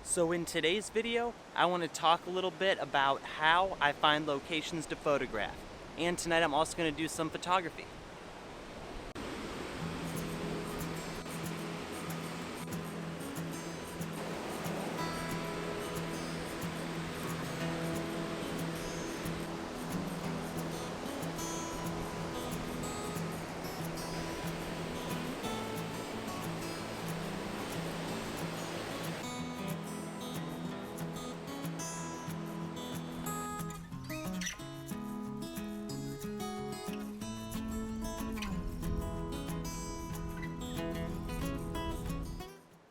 So in today's video, I want to talk a little bit about how I find locations to photograph. And tonight I'm also going to do some photography.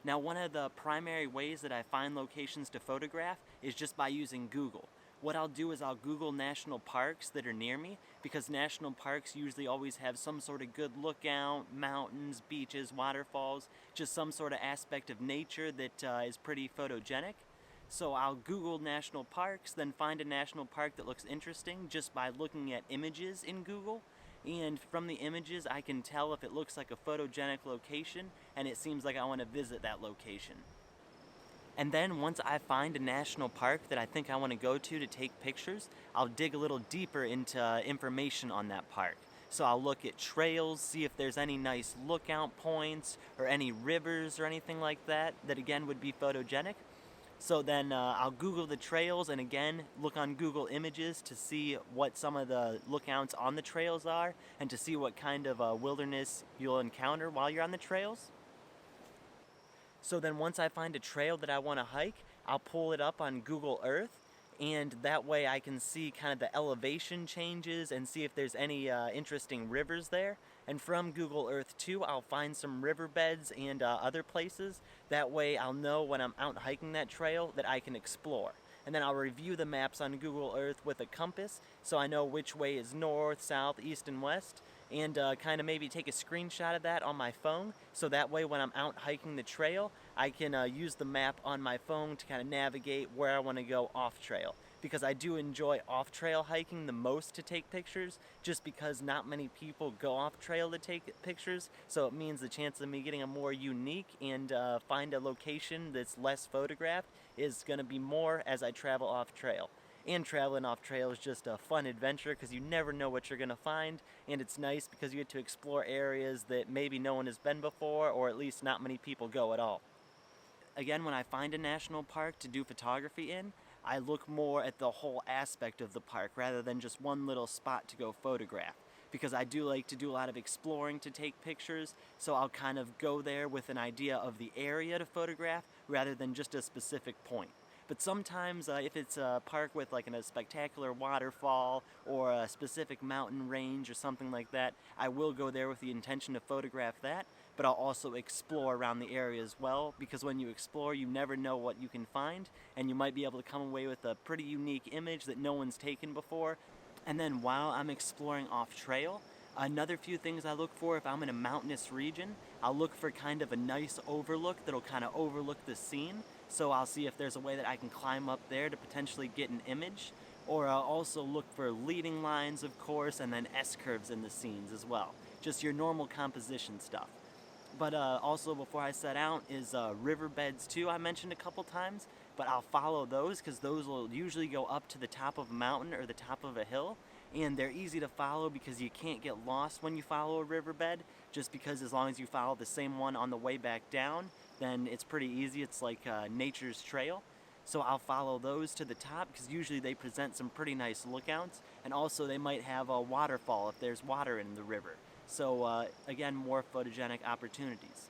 Now, one of the primary ways that I find locations to photograph is just by using Google. What I'll do is I'll Google national parks that are near me, because national parks usually always have some sort of good lookout, mountains, beaches, waterfalls, just some sort of aspect of nature that is pretty photogenic. So I'll Google national parks, then find a national park that looks interesting just by looking at images in Google. And from the images, I can tell if it looks like a photogenic location and it seems like I want to visit that location. And then once I find a national park that I think I want to go to take pictures, I'll dig a little deeper into information on that park. So I'll look at trails, see if there's any nice lookout points or any rivers or anything like that again would be photogenic. So then I'll Google the trails and again look on Google Images to see what some of the lookouts on the trails are and to see what kind of wilderness you'll encounter while you're on the trails. So then once I find a trail that I want to hike, I'll pull it up on Google Earth, and that way I can see kind of the elevation changes and see if there's any interesting rivers there. And from Google Earth too, I'll find some riverbeds and other places. That way I'll know when I'm out hiking that trail that I can explore. And then I'll review the maps on Google Earth with a compass so I know which way is north, south, east, and west, and kind of maybe take a screenshot of that on my phone, so that way when I'm out hiking the trail, I can use the map on my phone to kind of navigate where I want to go off trail. Because I do enjoy off-trail hiking the most to take pictures, just because not many people go off-trail to take pictures, so it means the chance of me getting a more unique and find a location that's less photographed is going to be more as I travel off-trail. And traveling off-trail is just a fun adventure because you never know what you're going to find, and it's nice because you get to explore areas that maybe no one has been before, or at least not many people go at all. Again, when I find a national park to do photography in, I look more at the whole aspect of the park rather than just one little spot to go photograph, because I do like to do a lot of exploring to take pictures, so I'll kind of go there with an idea of the area to photograph rather than just a specific point. But sometimes if it's a park with like a spectacular waterfall or a specific mountain range or something like that, I will go there with the intention to photograph that, but I'll also explore around the area as well, because when you explore you never know what you can find, and you might be able to come away with a pretty unique image that no one's taken before. And then while I'm exploring off trail, another few things I look for if I'm in a mountainous region, I'll look for kind of a nice overlook that'll kind of overlook the scene. So I'll see if there's a way that I can climb up there to potentially get an image. Or I'll also look for leading lines, of course, and then S-curves in the scenes as well. Just your normal composition stuff. But also before I set out is riverbeds too, I mentioned a couple times. But I'll follow those because those will usually go up to the top of a mountain or the top of a hill. And they're easy to follow because you can't get lost when you follow a riverbed, just because as long as you follow the same one on the way back down, then it's pretty easy. It's like nature's trail. So I'll follow those to the top because usually they present some pretty nice lookouts, and also they might have a waterfall if there's water in the river. So again, more photogenic opportunities.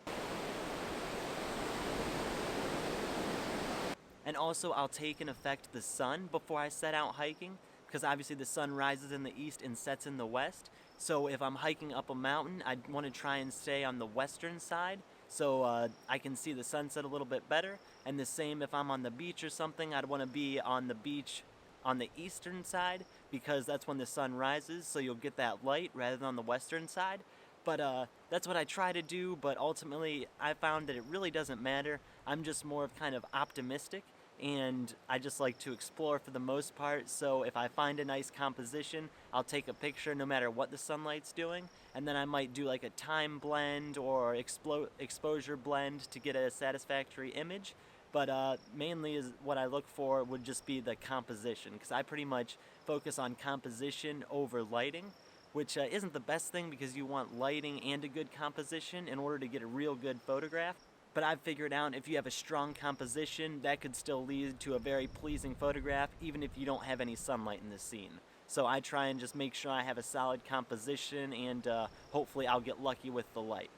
And also I'll take and affect the sun before I set out hiking, because obviously the sun rises in the east and sets in the west. So if I'm hiking up a mountain, I want to try and stay on the western side so I can see the sunset a little bit better. And the same if I'm on the beach or something, I'd want to be on the beach on the eastern side, because that's when the sun rises, so you'll get that light rather than on the western side. But that's what I try to do, but ultimately I found that it really doesn't matter. I'm just more of kind of optimistic, and I just like to explore for the most part. So if I find a nice composition, I'll take a picture no matter what the sunlight's doing, and then I might do like a time blend or exposure blend to get a satisfactory image. but mainly is what I look for would just be the composition, because I pretty much focus on composition over lighting, which isn't the best thing because you want lighting and a good composition in order to get a real good photograph. But I've figured out if you have a strong composition, that could still lead to a very pleasing photograph, even if you don't have any sunlight in the scene. So I try and just make sure I have a solid composition, and hopefully I'll get lucky with the light.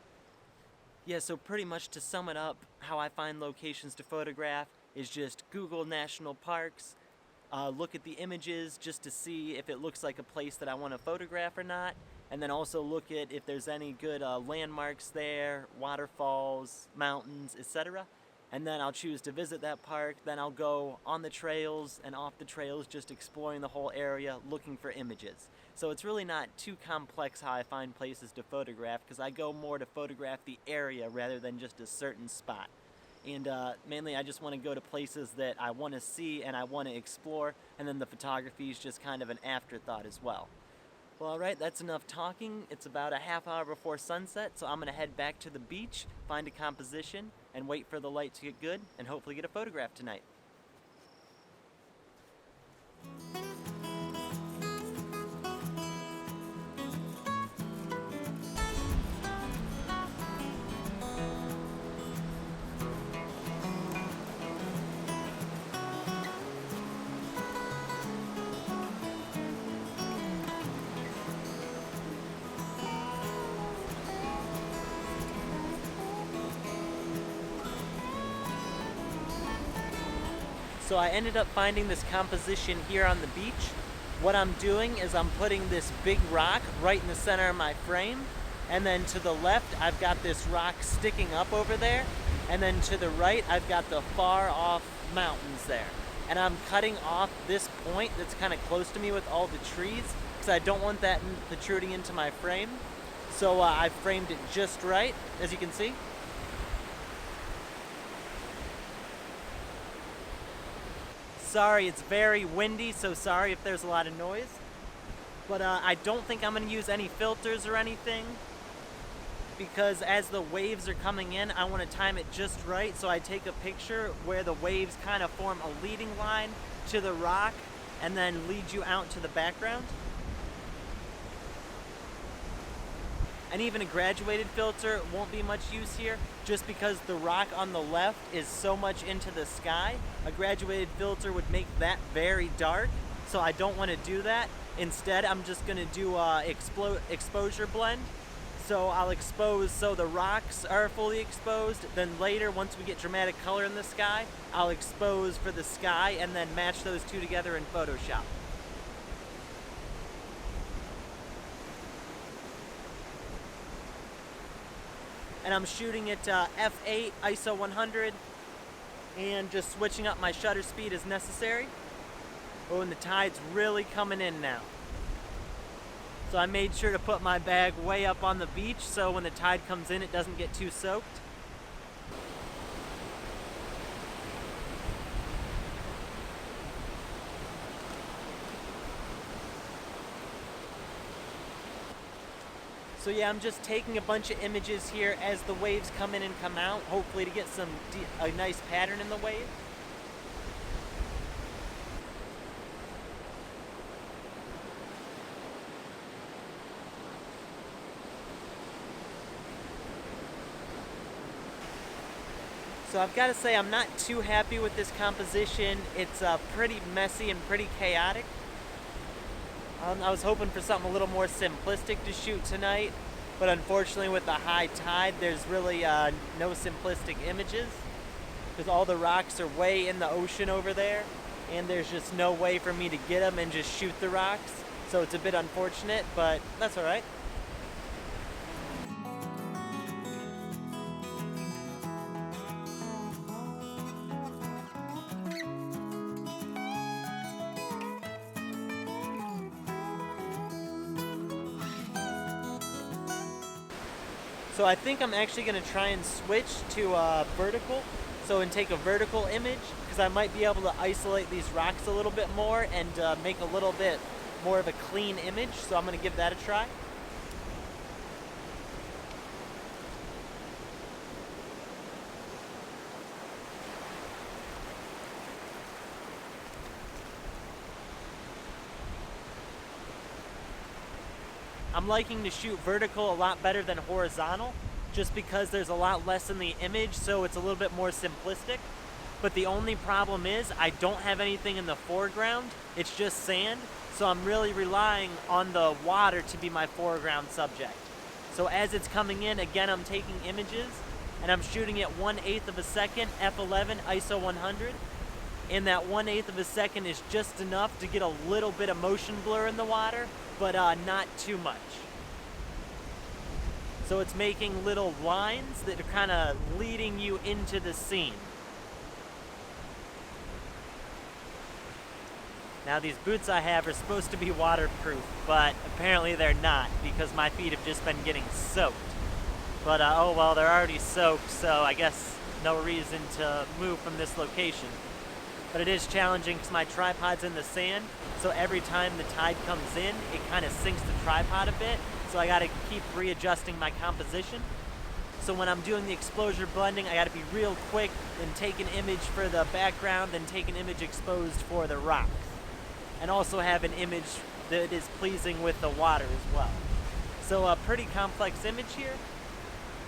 Yeah, so pretty much to sum it up, how I find locations to photograph is just Google national parks, look at the images just to see if it looks like a place that I want to photograph or not, and then also look at if there's any good landmarks there, waterfalls, mountains, etc. And then I'll choose to visit that park. Then I'll go on the trails and off the trails, just exploring the whole area, looking for images. So it's really not too complex how I find places to photograph, because I go more to photograph the area rather than just a certain spot. And mainly I just want to go to places that I want to see and I want to explore, and then the photography is just kind of an afterthought as well. Well, alright, that's enough talking. It's about a half hour before sunset, so I'm going to head back to the beach, find a composition, and wait for the light to get good, and hopefully get a photograph tonight. So I ended up finding this composition here on the beach. What I'm doing is I'm putting this big rock right in the center of my frame, and then to the left I've got this rock sticking up over there, and then to the right I've got the far off mountains there. And I'm cutting off this point that's kind of close to me with all the trees, because I don't want that protruding into my frame. So I framed it just right, as you can see. Sorry, it's very windy, so sorry if there's a lot of noise. But I don't think I'm going to use any filters or anything, because as the waves are coming in, I want to time it just right. So I take a picture where the waves kind of form a leading line to the rock and then lead you out to the background. And even a graduated filter won't be much use here, just because the rock on the left is so much into the sky. A graduated filter would make that very dark, so I don't want to do that. Instead, I'm just going to do exposure blend. So I'll expose so the rocks are fully exposed, then later, once we get dramatic color in the sky, I'll expose for the sky and then match those two together in Photoshop. And I'm shooting at f8 ISO 100 and just switching up my shutter speed as necessary. Oh, and the tide's really coming in now. So I made sure to put my bag way up on the beach so when the tide comes in it doesn't get too soaked. So yeah, I'm just taking a bunch of images here as the waves come in and come out, hopefully to get a nice pattern in the wave. So I've got to say I'm not too happy with this composition. It's pretty messy and pretty chaotic. I was hoping for something a little more simplistic to shoot tonight, but unfortunately with the high tide there's really no simplistic images, because all the rocks are way in the ocean over there and there's just no way for me to get them and just shoot the rocks. So it's a bit unfortunate, but that's alright. So I think I'm actually going to try and switch to vertical, and take a vertical image, because I might be able to isolate these rocks a little bit more and make a little bit more of a clean image, so I'm going to give that a try. I'm liking to shoot vertical a lot better than horizontal, just because there's a lot less in the image, so it's a little bit more simplistic. But the only problem is I don't have anything in the foreground, it's just sand, so I'm really relying on the water to be my foreground subject. So as it's coming in, again, I'm taking images, and I'm shooting at 1/8 of a second, f11, ISO 100, and that 1/8 of a second is just enough to get a little bit of motion blur in the water, but not too much. So it's making little lines that are kind of leading you into the scene. Now these boots I have are supposed to be waterproof, but apparently they're not because my feet have just been getting soaked. But oh well, they're already soaked, so I guess no reason to move from this location. But it is challenging because my tripod's in the sand, so every time the tide comes in, it kind of sinks the tripod a bit, so I gotta keep readjusting my composition. So when I'm doing the exposure blending, I gotta be real quick and take an image for the background, then take an image exposed for the rock. And also have an image that is pleasing with the water as well. So a pretty complex image here,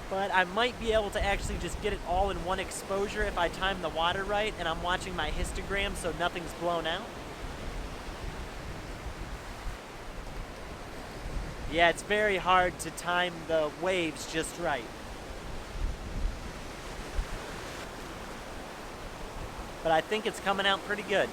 but I might be able to actually just get it all in one exposure if I time the water right and I'm watching my histogram so nothing's blown out. Yeah, it's very hard to time the waves just right. But I think it's coming out pretty good.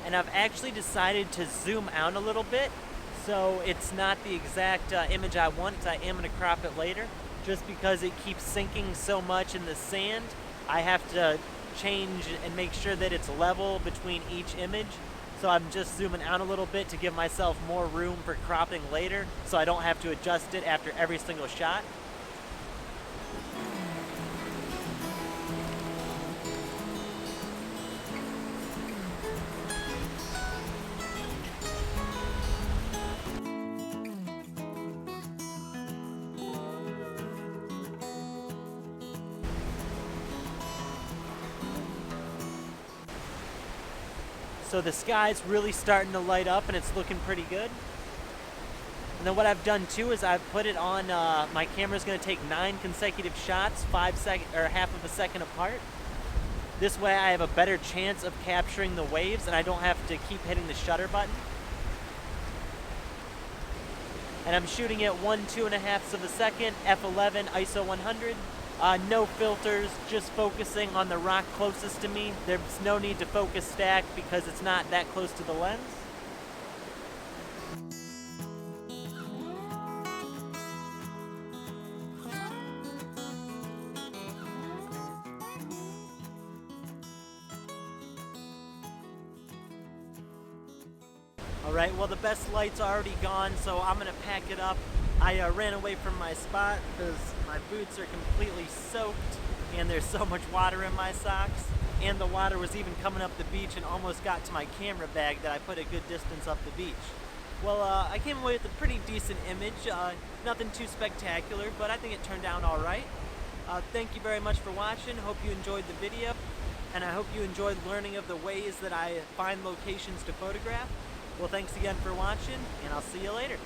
And I've actually decided to zoom out a little bit, so it's not the exact image I want, because I am going to crop it later. Just because it keeps sinking so much in the sand, I have to change and make sure that it's level between each image. So I'm just zooming out a little bit to give myself more room for cropping later, so I don't have to adjust it after every single shot. So the sky's really starting to light up and it's looking pretty good. And then what I've done too is I've put it on, my camera's gonna take 9 consecutive shots, 5 seconds or half of a second apart. This way I have a better chance of capturing the waves and I don't have to keep hitting the shutter button. And I'm shooting at 1/2 of a second, f11, ISO 100. No filters, just focusing on the rock closest to me. There's no need to focus stack because it's not that close to the lens. Alright, well the best light's already gone, so I'm gonna pack it up. I ran away from my spot because my boots are completely soaked and there's so much water in my socks. And the water was even coming up the beach and almost got to my camera bag that I put a good distance up the beach. Well, I came away with a pretty decent image. Nothing too spectacular, but I think it turned out alright. Thank you very much for watching. Hope you enjoyed the video. And I hope you enjoyed learning of the ways that I find locations to photograph. Well, thanks again for watching, and I'll see you later.